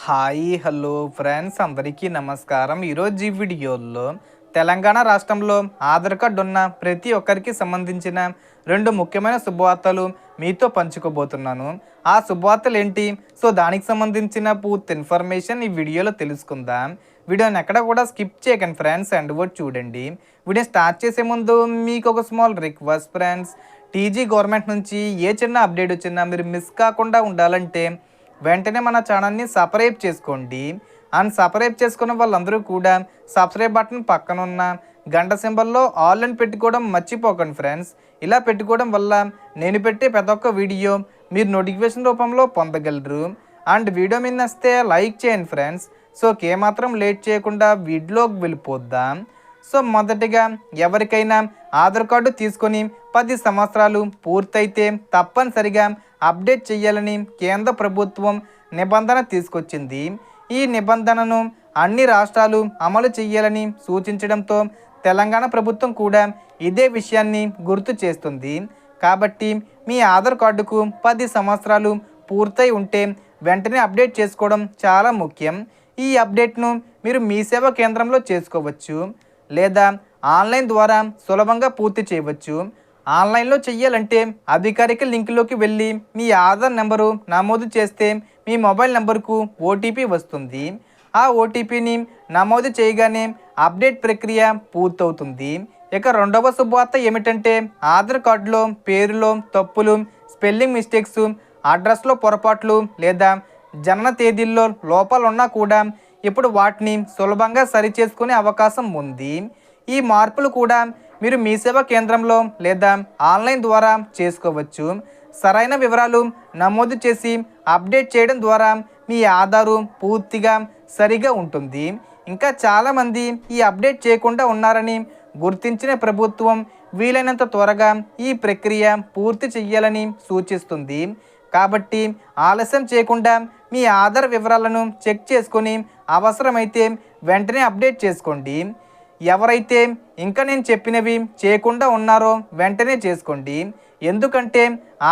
Hi hello friends అందరికీ నమస్కారం. ఈరోజు ఈ వీడియోలో తెలంగాణ రాష్ట్రంలో ఆధార్ కార్డు ఉన్న ప్రతి ఒక్కరికి సంబంధించిన రెండు ముఖ్యమైన శుభవార్తలు మీతో పంచుకోబోతున్నాను. ఆ శుభవార్తలు ఏంటి? సో దానికి సంబంధించిన పూర్తి ఇన్ఫర్మేషన్ ఈ వీడియోలో తెలుసుకుందాం. వీడియోని ఎక్కడ కూడా స్కిప్ చేయకండి ఫ్రెండ్స్, అండ్ కూడా చూడండి. వీడియో స్టార్ట్ చేసే ముందు మీకు ఒక small request friends, TG government నుంచి ఏ చిన్న అప్డేట్ వచ్చినా మీరు మిస్ కాకుండా ఉండాలంటే వెంటనే మన ఛానల్ని సబ్స్క్రైబ్ చేసుకోండి. అండ్ సబ్స్క్రైబ్ చేసుకున్న వాళ్ళందరూ కూడా సబ్స్క్రైబ్ బటన్ పక్కన ఉన్న గంట సింబల్లో ఆల్ అని పెట్టుకోవడం మర్చిపోకండి ఫ్రెండ్స్. ఇలా పెట్టుకోవడం వల్ల నేను పెట్టే ప్రతి ఒక్క వీడియో మీరు నోటిఫికేషన్ రూపంలో పొందగలరు. అండ్ వీడియో మీద నచ్చితే లైక్ చేయండి ఫ్రెండ్స్. సో ఏమాత్రం లేట్ చేయకుండా వీడియోకి వెళ్ళిపోద్దాం. సో మొదటిగా ఎవరికైనా ఆధార్ కార్డు తీసుకొని 10 సంవత్సరాలు పూర్తయితే తప్పనిసరిగా అప్డేట్ చేయాలని కేంద్ర ప్రభుత్వం నిబంధన తీసుకొచ్చింది. ఈ నిబంధనను అన్ని రాష్ట్రాలు అమలు చేయాలని సూచించడంతో తెలంగాణ ప్రభుత్వం కూడా ఇదే విషయాన్ని గుర్తు చేస్తుంది. కాబట్టి మీ ఆధార్ కార్డుకు 10 సంవత్సరాలు పూర్తయి ఉంటే వెంటనే అప్డేట్ చేసుకోవడం చాలా ముఖ్యం. ఈ అప్డేట్ను మీరు మీ సేవా కేంద్రంలో చేసుకోవచ్చు, లేదా ఆన్లైన్ ద్వారా సులభంగా పూర్తి చేయవచ్చు. ఆన్లైన్లో చెయ్యాలంటే అధికారిక లింక్లోకి వెళ్ళి మీ ఆధార్ నెంబరు నమోదు చేస్తే మీ మొబైల్ నెంబర్కు ఓటీపీ వస్తుంది. ఆ ఓటీపీని నమోదు చేయగానే అప్డేట్ ప్రక్రియ పూర్తవుతుంది. ఇక రెండవ శుభవార్త ఏమిటంటే ఆధార్ కార్డులో పేరులో తప్పులు, స్పెల్లింగ్ మిస్టేక్స్, అడ్రస్లో పొరపాట్లు లేదా జనన తేదీల్లో లోపాలు ఉన్నా కూడా ఇప్పుడు వాటిని సులభంగా సరిచేసుకునే అవకాశం ఉంది. ఈ మార్పులు కూడా మీరు మీ సేవా కేంద్రంలో లేదా ఆన్లైన్ ద్వారా చేసుకోవచ్చు. సరైన వివరాలు నమోదు చేసి అప్డేట్ చేయడం ద్వారా మీ ఆధారు పూర్తిగా సరిగా ఉంటుంది. ఇంకా చాలామంది ఈ అప్డేట్ చేయకుండా ఉన్నారని గుర్తించిన ప్రభుత్వం వీలైనంత త్వరగా ఈ ప్రక్రియ పూర్తి చేయాలని సూచిస్తుంది. కాబట్టి ఆలస్యం చేయకుండా మీ ఆధార్ వివరాలను చెక్ చేసుకొని అవసరమైతే వెంటనే అప్డేట్ చేసుకోండి. ఎవరైతే ఇంకా నేను చెప్పినవి చేయకుండా ఉన్నారో వెంటనే చేసుకోండి, ఎందుకంటే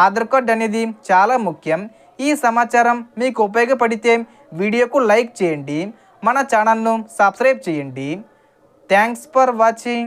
ఆధార్ కార్డ్ అనేది చాలా ముఖ్యం. ఈ సమాచారం మీకు ఉపయోగపడితే వీడియోకు లైక్ చేయండి, మన ఛానల్ను సబ్స్క్రైబ్ చేయండి. Thanks for watching.